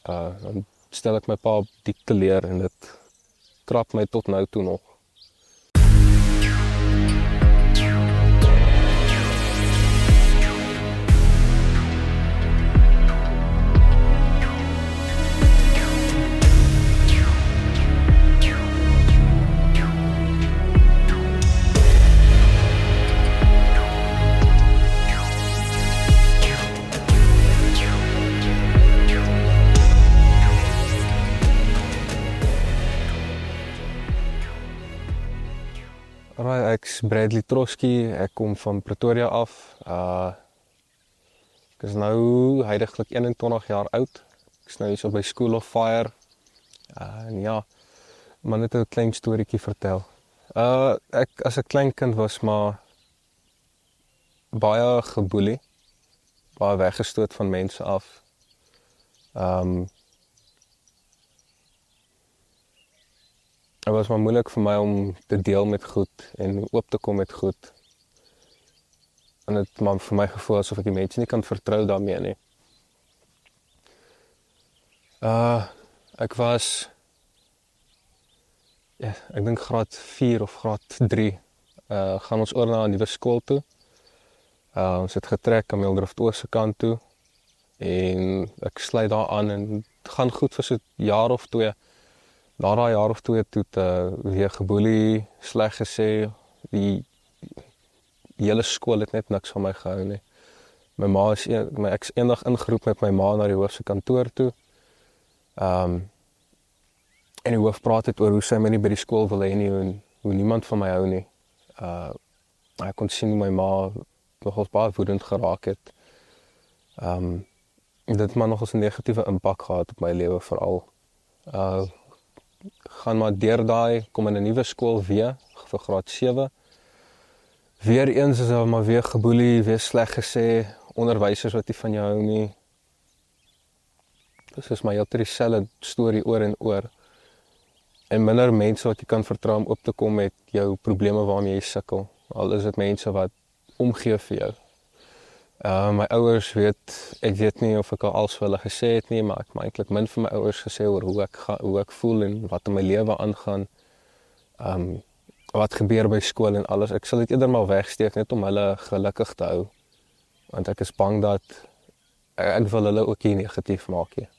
Dan stel ek my pa diep teleur en dit krap my tot nou toe nog. Ek's Bradley Trotsky, ek kom van Pretoria af. Ek is nou huidiglik 21 jaar oud. Ek is nou hier so by School of Fire. En ja, maar net 'n klein storieetjie vertel. Ek as 'n klein kind was maar baie geboelie, baie weggestoot van mense af. Het was maar moeilik vir my om te deel met goed en oop te kom met goed. En het maar vir my gevoel asof ek die mense nie kan vertrou daarmee nie. Ek was, ja, ek dink graad 4 of graad 3, gaan ons oor na 'n nuwe skool toe. Ons het getrek aan Mildrift Oos se kant toe. En ek sluit daar aan en het gaan goed vir so 'n jaar of 2. Na daai jaar of 2 toe weer geboelie, sleg gesê, die hele skool het net niks van my gehou nie. My ma is ek is eendag ingeroep met my ma na die hoof se kantoor toe. En die hoof praat het oor hoe sy my nie by die skool wil hê nie en hoe niemand van my hou nie. Ek kon sien hoe my ma nogals baie woedend geraak het. Dit het maar nogals 'n negatiewe impak gehad op my lewe veral. Gaan maar deur daai, kom in 'n nuwe skool weer, vir graad 7. Weer eens is daar maar weer geboelie, weer sleg gesê, onderwysers wat nie van jou hou nie. Dit is maar heeltyd dieselfde storie oor en oor. En minder mense wat jy kan vertrou om op te kom met jou probleme waarmee jy sukkel. Al is dit mense wat omgee vir jou. My ouers ek weet nie of ek al alles vir hulle gesê het nie, maar ek het eintlik min vir my ouers gesê oor hoe ek voel en wat in my lewe aangaan. Wat gebeur by skool en alles. Ek sal dit eerder maar wegsteek net om hulle gelukkig te hou. Want ek is bang dat ek wil hulle ook nie negatief maak nie.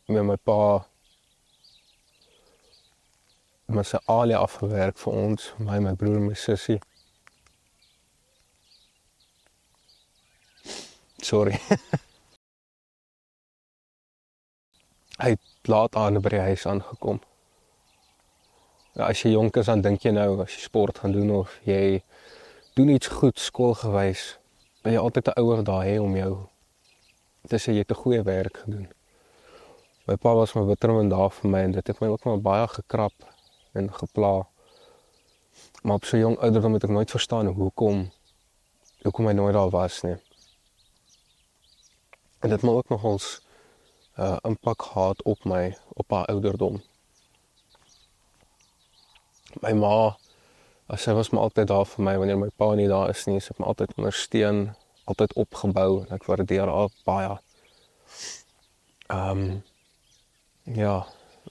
Met my pa met sy alia afgewerk vir ons, my broer en my sussie. Sorry. Hy het laat aan by die huis aangekom. Ja, as jy jonk is, dan dink jy nou, as jy sport gaan doen of jy doen iets goed skoolgewys, wil jy altyd 'n ouer daar hê om jou te sê jy het 'n goeie werk gedoen. My pa was maar bitter daar vir my en dit het my ook maar baie gekrap en gepla. Maar op so jong ouderdom het ek nooit verstaan hoekom hy nooit daar was nie. En dit het my ook nogals impak gehad op haar ouderdom. My ma, sy was maar altyd daar vir my wanneer my pa nie daar is nie. Sy het my altyd ondersteun, altyd opgebou en ek waardeer haar baie. Ja,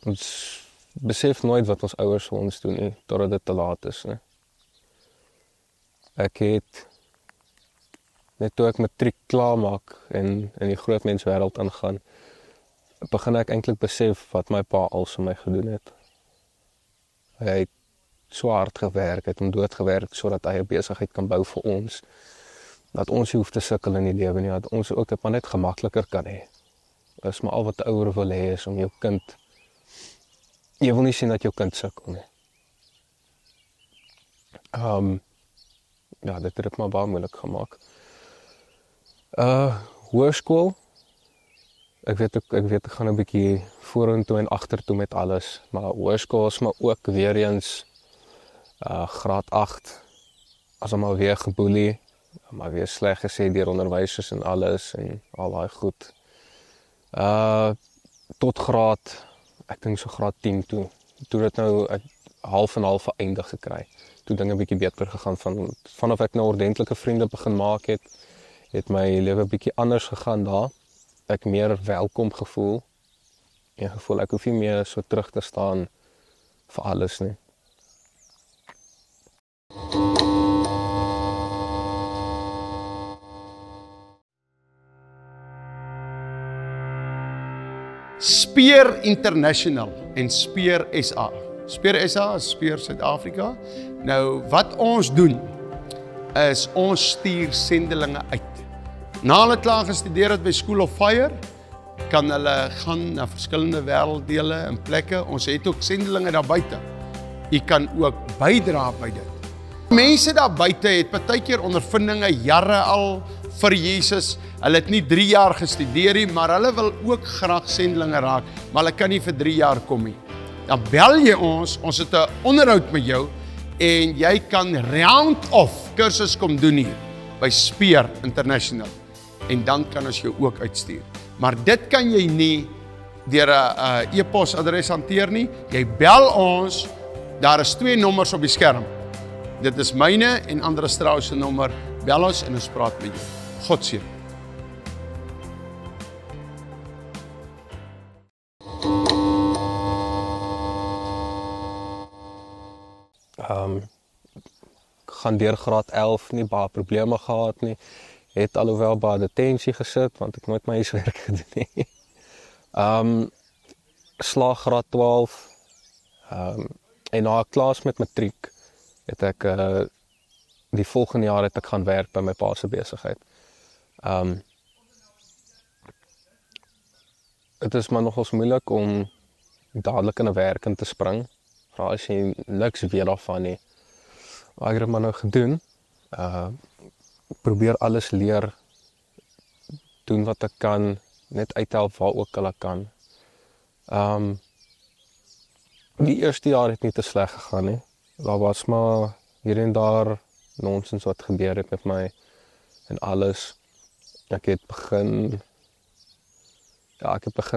ons besef nooit wat ons ouers vir ons doen nie, totdat dit te laat is nie. Ek het net toe ek matriek klaar maak en in die groot menswêreld ingaan, begin ek eintlik besef wat my pa al vir my gedoen het. Hy het so hard gewerk, hy het hom doodgewerk sodat hy 'n besigheid kan bou vir ons. Dat ons nie hoef te sukkel in die lewe nie, dat ons ook dit maar net gemakliker kan hê. Dit is maar al wat 'n ouer wil hê is om jou kind. Jy wil nie sien dat jou kind sukkel nie. Ja, dit het dit maar baie moeilik gemaak. Hoërskool. Ek weet ek gaan 'n bietjie vorentoe en agtertoe met alles, maar hoërskool is maar ook weer eens graad 8. As hom weer geboelie, maar weer sleg gesê deur onderwysers en alles en al daai goed. Tot graad, ek dink so graad 10 toe. Toe dit nou half en half eindig gekry. Toe dinge bietjie beter gegaan vanaf ek nou ordentlike vriende begin maak het het my lewe bietjie anders gegaan daar. Ek meer welkom gevoel en gevoel ek hoef nie meer so terug te staan vir alles nie. Speer International en Speer SA. Speer SA is Speer Suid-Afrika. Nou, wat ons doen, is ons stuur sendelinge uit. Na hulle klaar gestudeer het by School of Fire, kan hulle gaan na verskillende wêrelddele en plekke. Ons het ook sendelinge daar buite. U kan ook bydra by dit. Mense daar buite het partykeer ondervindinge jare al vir Jesus. Hulle het nie 3 jaar gestudeer nie, maar hulle wil ook graag sendelinge raak, maar hulle kan nie vir 3 jaar kom nie. Dan bel jy ons het 'n onderhoud met jou en jy kan round-off kursus kom doen hier by Speer International. En dan kan ons jou ook uitstuur. Maar dit kan jy nie deur 'n e-posadres hanteer nie. Jy bel ons, daar is 2 nommers op die skerm. Dit is myne en Andre Strauss se nommer. Bel ons en ons praat met jou. God seën. Gaan deur graad 11 nie baie probleme gehad nie. Het alhoewel baie detensie gesit want ek nooit my huiswerk gedoen nie. Slaag graad 12. En na klas met matriek het ek die volgende jaar het ek gaan werk by my pa se besigheid. Het is maar nogals moeilik om dadelik in 'n werk in te spring. Veral as jy niks weet daarvan nie. Maar ek het dit maar nou gedoen. Probeer alles leer, doen wat ek kan, net uithelp waar ook al ek kan. Die eerste jaar het nie te sleg gegaan nie. Daar was maar hier en daar nonsens wat gebeur het met my en alles. Ek het begin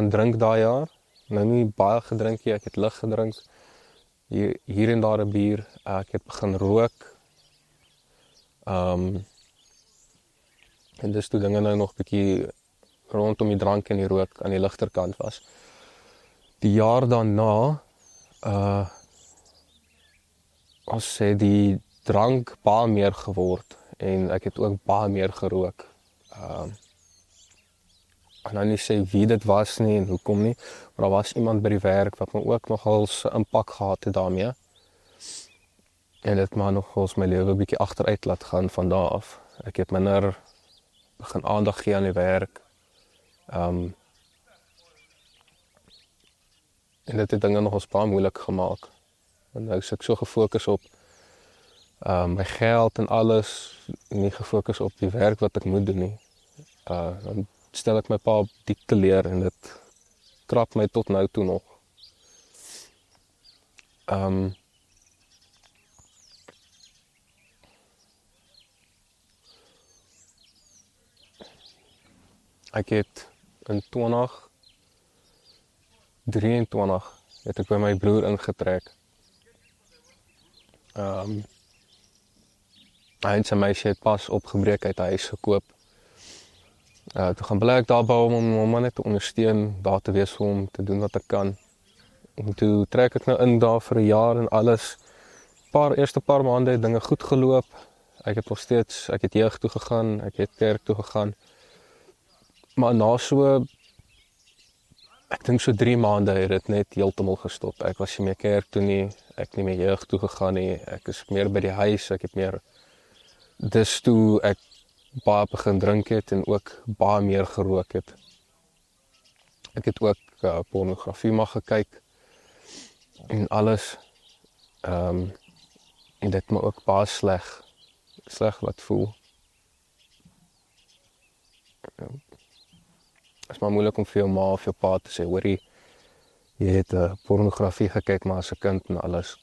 drink daai jaar. Nou nie baie gedrink nie, ek het lig gedrink. Hier en daar 'n bier. Ek het begin rook. En dis toe dinge nou nog bietjie rondom die drank en die rook aan die ligter kant was. Die jaar daarna ons sê die drank baie meer geword en ek het ook baie meer gerook. Ek nou nie sê wie dit was nie en hoekom nie, maar daar was iemand by die werk wat my ook nogal 'n impak gehad het daarmee. En dit maar nogals my lewe 'n bietjie agteruit laat gaan van daar af. Ek het minder begin aandag gee aan die werk. En dit het dinge nogals baie moeilik gemaak. En nou is ek so gefokus op my geld en alles, nie gefokus op die werk wat ek moet doen nie. Dan stel ek my pa op diep teleur en dit krap my tot nou toe nog. Ek het in 2023 het ek by my broer ingetrek. Hy en sy meisie het pas opgebreek uit 'n huis gekoop. Toe gaan bly ek daar by hom net te ondersteun, daar te wees vir hom, te doen wat ek kan. En toe trek ek nou in daar vir 'n jaar en alles. Eerste paar maande het dinge goed geloop. Ek het jeug toe gegaan, ek het kerk toe gegaan. Maar na ek dink so 3 maande het dit net heeltemal gestop. Ek was nie meer kerk toe nie, ek nie meer jeug toe gegaan nie, ek is meer by die huis, ek het meer dis toe ek baie begin drink het en ook baie meer gerook het. Ek het ook pornografie maar gekyk en alles. En dit my ook baie sleg laat voel. Het is maar moeilik om vir jou ma of jou pa te sê, hoorie, jy het pornografie gekyk maar as 'n kind en alles.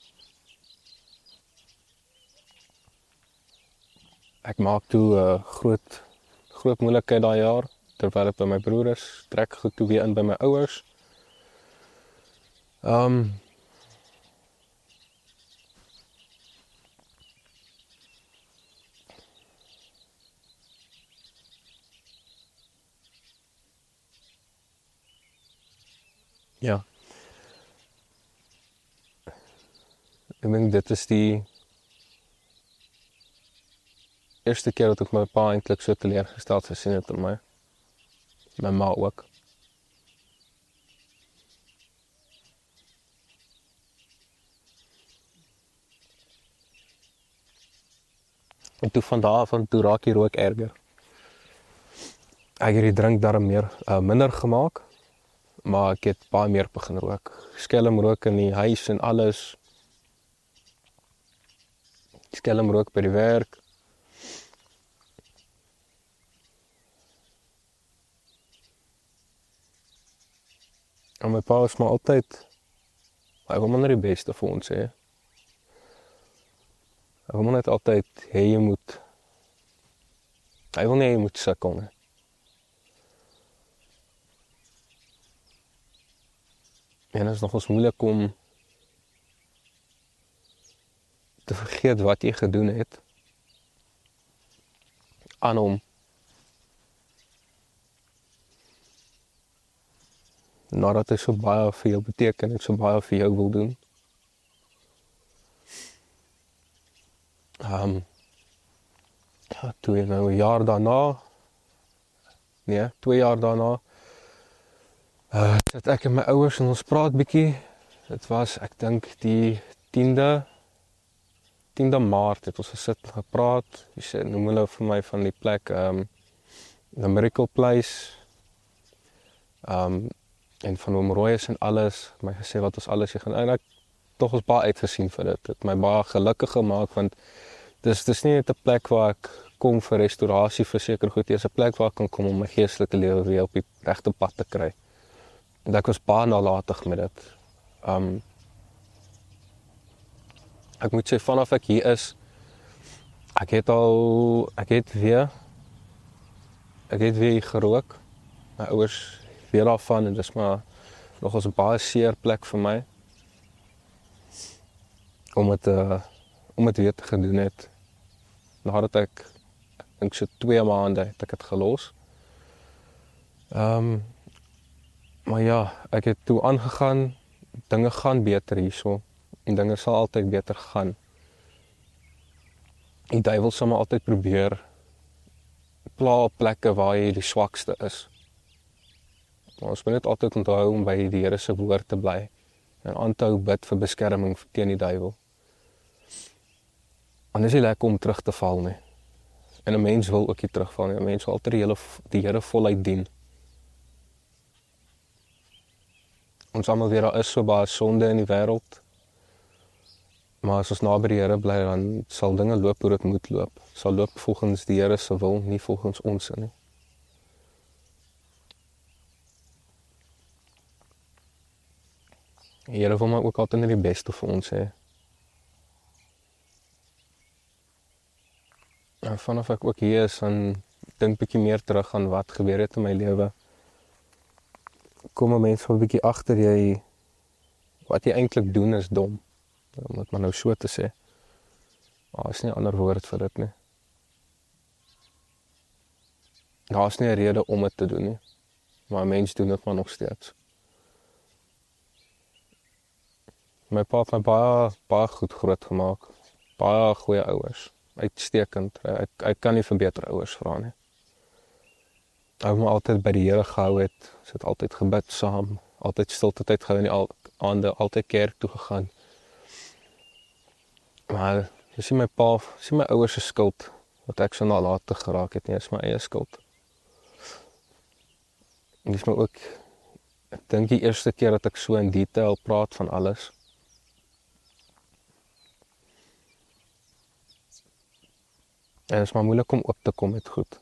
Ek maak toe groot moeilikheid daai jaar, terwyl ek by my broer is, trek goed toe weer in by my ouers. Ja. Ek dink dit is die eerste keer dat ek my pa eintlik so teleurgesteld gesien het in my. My ma ook. En toe van daar af aan toe raak die rook erger. Ek het die drink darm minder gemaak, maar ek het baie meer begin rook. Skelmrook in die huis en alles. Skelmrook by die werk. En my pa is maar altyd, hy wil maar net die beste vir ons hê. Hy wil maar net altyd hê jy moet, hy wil nie jy moet sukkel nie. En het is nogals moeilik om te vergeet wat jy gedoen het aan hom. Nadat hy so baie vir jou beteken en so baie vir jou wil doen. Ja, toe nou 'n jaar daarna, nee, 2 jaar daarna, sit ek en my ouers en ons praat bietjie. Dit was, ek dink die 10de Maart het ons gesit en gepraat. Hy sê, noem hulle vir my van die plek, The Miracle Place, en van hom rooi is en alles, my gesê wat ons alles hier gaan, en ek toch ons baie uitgesien vir dit. Het my baie gelukkig gemaak, want dis nie net 'n plek waar ek kom vir restaurasie vir seker goed, dis 'n plek waar ek kan kom om my geestelike lewe weer op die regte pad te kry. En ek was baie nalatig met dit. Ek moet sê, vanaf ek hier is, ek het weer hier gerook. My ouers weer daarvan, en dis maar nogals 'n baie seer plek vir my. Om het weer te gedoen het. Nadat ek dink so 2 maande het ek het gelos. Maar ja, ek het toe aangegaan, dinge gaan beter hierso, en dinge sal altyd beter gaan. Die duiwel sal maar altyd probeer pla op plekke waar jy die swakste is. Maar ons moet net altyd onthou om by die Here se woord te bly, en aanhou bid vir beskerming teen die duiwel. Anders is dit lekker om terug te val nie. En 'n mens wil ook nie terugval nie. 'n Mens wil altyd die Here voluit dien. Ons almal weet daar is so baie sonde in die wêreld. Maar as ons naby die Here bly, dan sal dinge loop hoe dit moet loop. Sal loop volgens die Here se wil, nie volgens ons nie. Die Here wil maar ook altyd net die beste vir ons hê. En vanaf ek ook hier is, en dink bietjie meer terug aan wat gebeur het in my lewe, kom 'n mens van bietjie agter wat jy eintlik doen is dom. Om dit maar nou so te sê. Daar is nie 'n ander woord vir dit nie. Daar is nie 'n rede om dit te doen nie. Maar 'n mens doen dit maar nog steeds. My pa het my baie goed groot gemaak. Baie goeie ouers. Uitstekend. Ek kan nie vir beter ouers vra nie. Hy het my altyd by die Here gehou het. Ons het altyd gebid saam. Altyd stilte tyd gehou in die aande. Altyd kerk toe gegaan. Maar dis nie my ouers se skuld dat ek so nalatig geraak het nie, is my eie skuld. En dis my ook, ek dink die eerste keer dat ek so in detail praat van alles. En dit is maar moeilik om op te kom met goed.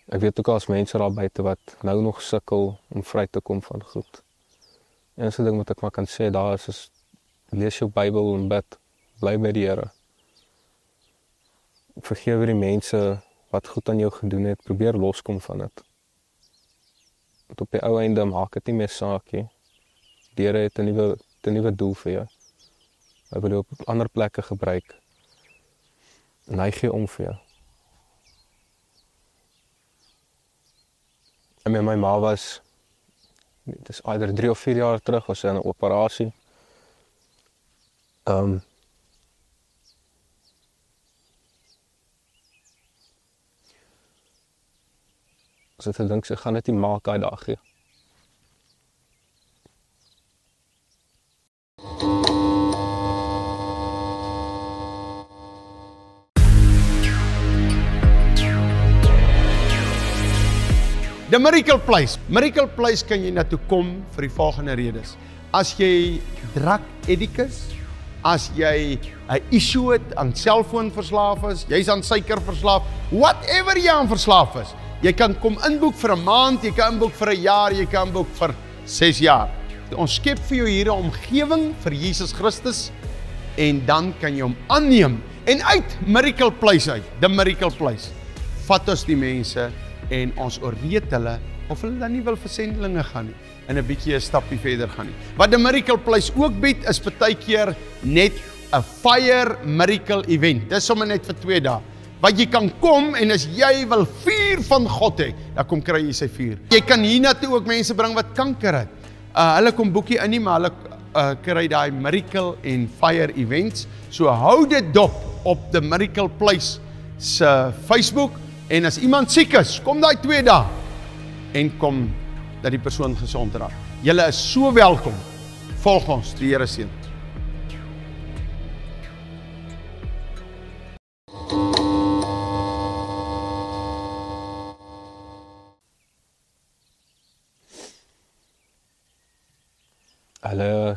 Ek weet ook as mense daar buite wat nou nog sukkel om vry te kom van goed. En enige ding wat ek maar kan sê daar is lees jou Bybel en bid, bly by die Here. Vergewe die mense wat goed aan jou gedoen het, probeer loskom van dit. Want op die ou einde maak dit nie meer saak nie. Die Here het 'n nuwe doel vir jou. Hy wil jou op ander plekke gebruik. En hy gee om vir jou. En my ma was dit is either 3 of 4 jaar terug, was sy in 'n operasie. As ek dink, sy gaan dit nie maak daai dag nie. The Miracle Place. Miracle Place kan jy na toe kom vir die volgende redes. As jy drug addict is, as jy 'n issue het aan selfoon verslaaf is, jy's aan suiker verslaaf, whatever jy aan verslaaf is, jy kan kom inboek vir 'n maand, jy kan inboek vir 'n jaar, jy kan inboek vir 6 jaar. Ons skep vir jou hier 'n omgewing vir Jesus Christus en dan kan jy hom aanneem en uit Miracle Place uit, the Miracle Place. Vat ons die mense en ons oorreed hulle of hulle dan nie wil vir sendelinge gaan nie en 'n bietjie 'n stapie verder gaan nie. Wat die Miracle Place ook bied is partykeer net 'n fire miracle event. Dis sommer net vir 2 dae. Wat jy kan kom en as jy wil vuur van God hê, dan kom kry jy sy vuur. Jy kan hiernatoe ook mense bring wat kanker het. Hulle kom boekie in nie, maar hulle kry daai miracle en fire events. So hou dit dop op the Miracle Place se Facebook. En as iemand siek is, kom daai 2 dae en kom dat die persoon gesond raak. Julle is so welkom. Volg ons, die Here seën.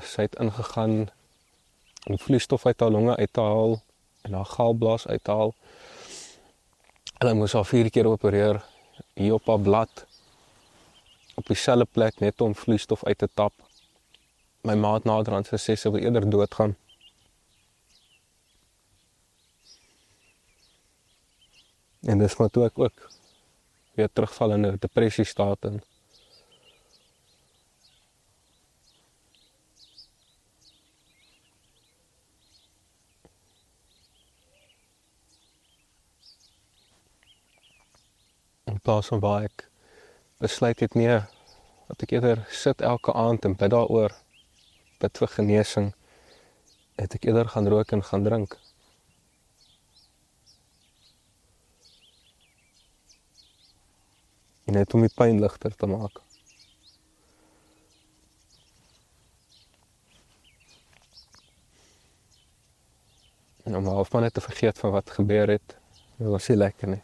Sy het ingegaan om vloeistof uit haar longe uit te haal en haar galblaas uit te haal. Hulle moes haar 4 keer opereer, hier op haar blad, op dieselfde plek, net om vloeistof uit te tap. My ma het naderhand gesê sy wil eerder doodgaan. En dis maar toe ek ook weer terugval in 'n depressiestaat in. In plaas van waar ek besluit het nee, dat ek eerder sit elke aand en bid daaroor, bid vir genesing, het ek eerder gaan rook en gaan drink. En net om die pyn ligter te maak. En om half maar net te vergeet van wat gebeur het, dit was nie lekker nie.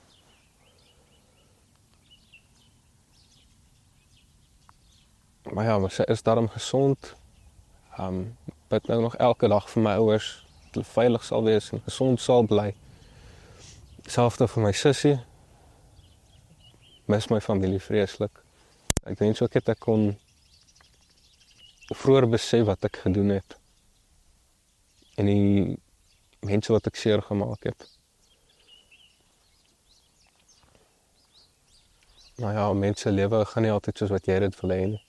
Maar ja, maar sy is daarom gesond. Bid nou nog elke dag vir my ouers, dat hulle veilig sal wees en gesond sal bly. Selfde vir my sussie. Mis my familie vreeslik. Ek dink so ek kon vroeër besef wat ek gedoen het. En die mense wat ek seer gemaak het. Nou ja, mense lewe gaan nie altyd soos wat jy dit wil hê nie.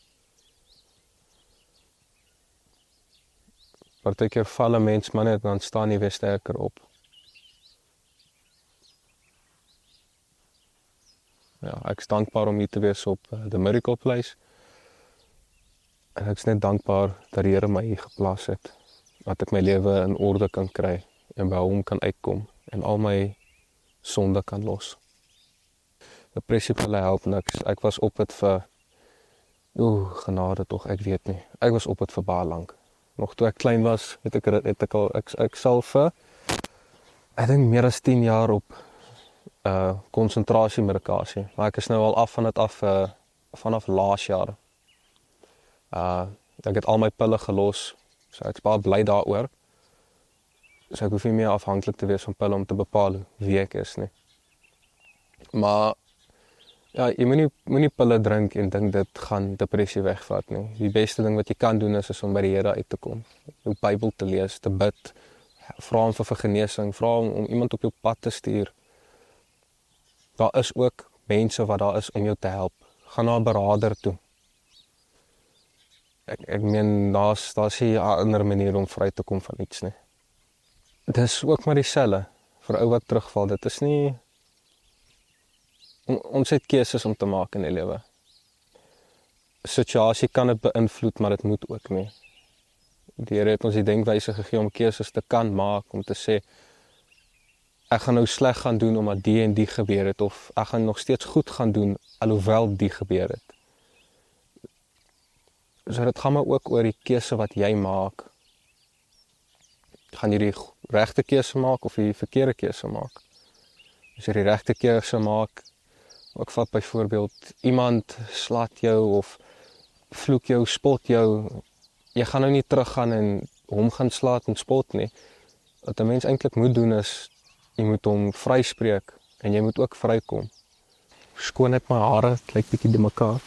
Partykeer val 'n mens maar net, dan staan jy weer sterker op. Ja, ek is dankbaar om hier te wees op The Miracle Place. En ek is net dankbaar dat die Here my hier geplaas het. Dat ek my lewe in orde kan kry en by hom kan uitkom en al my sonde kan los. Depressie hulle help niks. Ek was op dit vir genade tog, ek weet nie. Ek was op dit vir baie lank. Nog toe ek klein was, ek sal vir, ek dink meer as 10 jaar op konsentrasiemedikasie. Maar ek is nou al af van dit af vanaf laas jaar. Ek het al my pille gelos, so ek is baie bly daaroor. So ek hoef nie meer afhanklik te wees van pille om te bepaal wie ek is nie. Maar ja, jy moet nie pille drink en dink dit gaan depressie wegvat nie. Die beste ding wat jy kan doen is om by die Here uit te kom. Jou Bybel te lees, te bid, vra hom vir genesing, vra hom om iemand op jou pad te stuur. Daar is ook mense wat daar is om jou te help. Gaan na 'n beraader toe. Ek meen, daar's nie 'n ander manier om vry te kom van iets nie. Dis ook maar dieselfde vir ou wat terugval. Dit is nie... Ons het keuses om te maak in die lewe. situasie kan dit beïnvloed, maar dit moet ook nie. Die Here het ons die denkwyse gegee om keuses te kan maak, om te sê, ek gaan nou sleg gaan doen omdat die en die gebeur het, of ek gaan nog steeds goed gaan doen, alhoewel die gebeur het. So dit gaan maar ook oor die keuse wat jy maak. Gaan jy die regte keuse maak of die verkeerde keuse maak? As jy die regte keuse maak, ek vat byvoorbeeld, iemand slaat jou of vloek jou, spot jou, jy gaan nou nie teruggaan en hom gaan slaat en spot nie. Wat 'n mens eintlik moet doen is, jy moet hom vryspreek en jy moet ook vrykom. Skoon net my hare, het lyk bietjie die mekaar.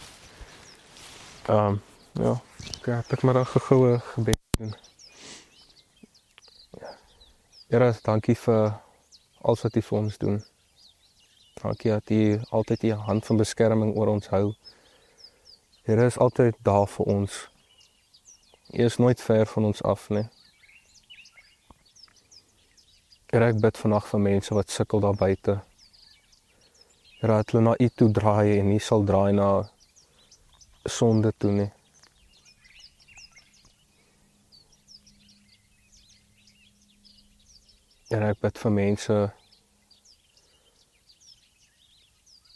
Ja, ek maar 'n goue gebed doen. Here, dankie vir alles wat U vir ons doen. Dankie dat U altyd U hand van beskerming oor ons hou. Here is altyd daar vir ons. U is nooit ver van ons af nie. Here, ek bid vandag vir mense wat sukkel daar buite. Here, dat hulle na U toe draai en nie sal draai na sonde toe nie. Here, ek bid vir mense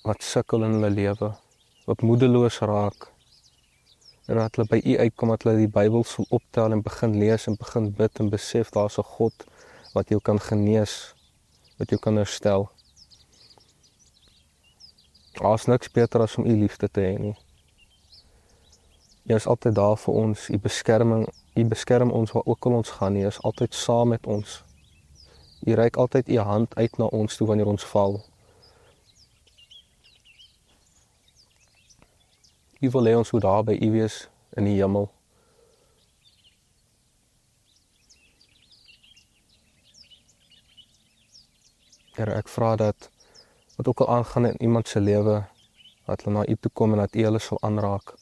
wat sukkel in hulle lewe, wat moedeloos raak. Here, dat hulle by U uitkom, dat hulle die Bybel sal optel en begin lees en begin bid en besef daar's 'n God wat jou kan genees, wat jou kan herstel. Daar's niks beter as om U liefde te hê nie. U is altyd daar vir ons, U beskerm ons waar ook al ons gaan, U is altyd saam met ons. U reik altyd U hand uit na ons toe wanneer ons val. U wil hê ons moet daar by U wees in die hemel. Here, ek vra dat wat ook al aangaan in iemand se lewe, dat hulle na U toe kom en dat U hulle sal aanraak.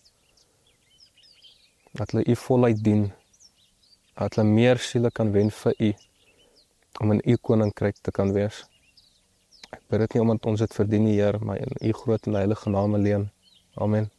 Dat hulle U voluit dien. Dat hulle meer siele kan wen vir U, om in U koninkryk te kan wees. Ek bid dit nie omdat ons dit verdien nie, Heer, maar in U groot en heilige naam alleen. Amen.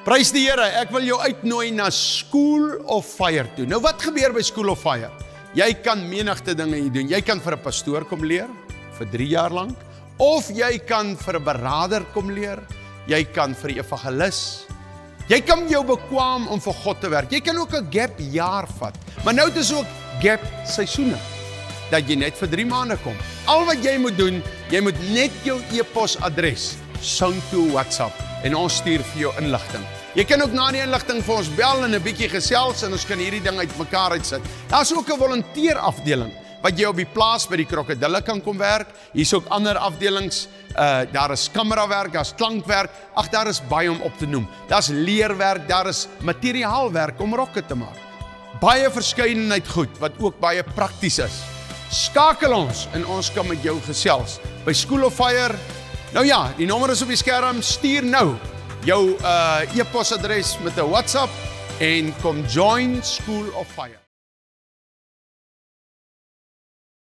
Prys die Here, ek wil jou uitnooi na School of Fire toe. Nou wat gebeur by School of Fire? Jy kan menigte dinge hier doen. Jy kan vir 'n pastoor kom leer, vir 3 jaar lank. Of jy kan vir 'n beraader kom leer. Jy kan vir 'n evangelis. Jy kan jou bekwam om vir God te werk. Jy kan ook 'n gap jaar vat. Maar nou het ons ook gap seisoene. Dat jy net vir 3 maande kom. Al wat jy moet doen, jy moet net jou e-posadres sound toe WhatsApp en ons stuur vir jou inligting. Jy kan ook na die inligting vir ons bel en 'n bietjie gesels en ons kan hierdie ding uitmekaar uitsit. Daar's ook 'n volunteerafdeling wat jy op die plaas by die krokodille kan kom werk. Hier's ook ander afdelings. Daar is kamerawerk, daar's klankwerk. Ag, daar is baie om op te noem. Daar's leerwerk, daar is materiaalwerk om rokke te maak. Baie verskeidenheid goed wat ook baie prakties is. Skakel ons en ons kan met jou gesels by School of Fire. Nou ja, die nommer is op die skerm. Stuur nou jou e-posadres met 'n WhatsApp en kom join School of Fire.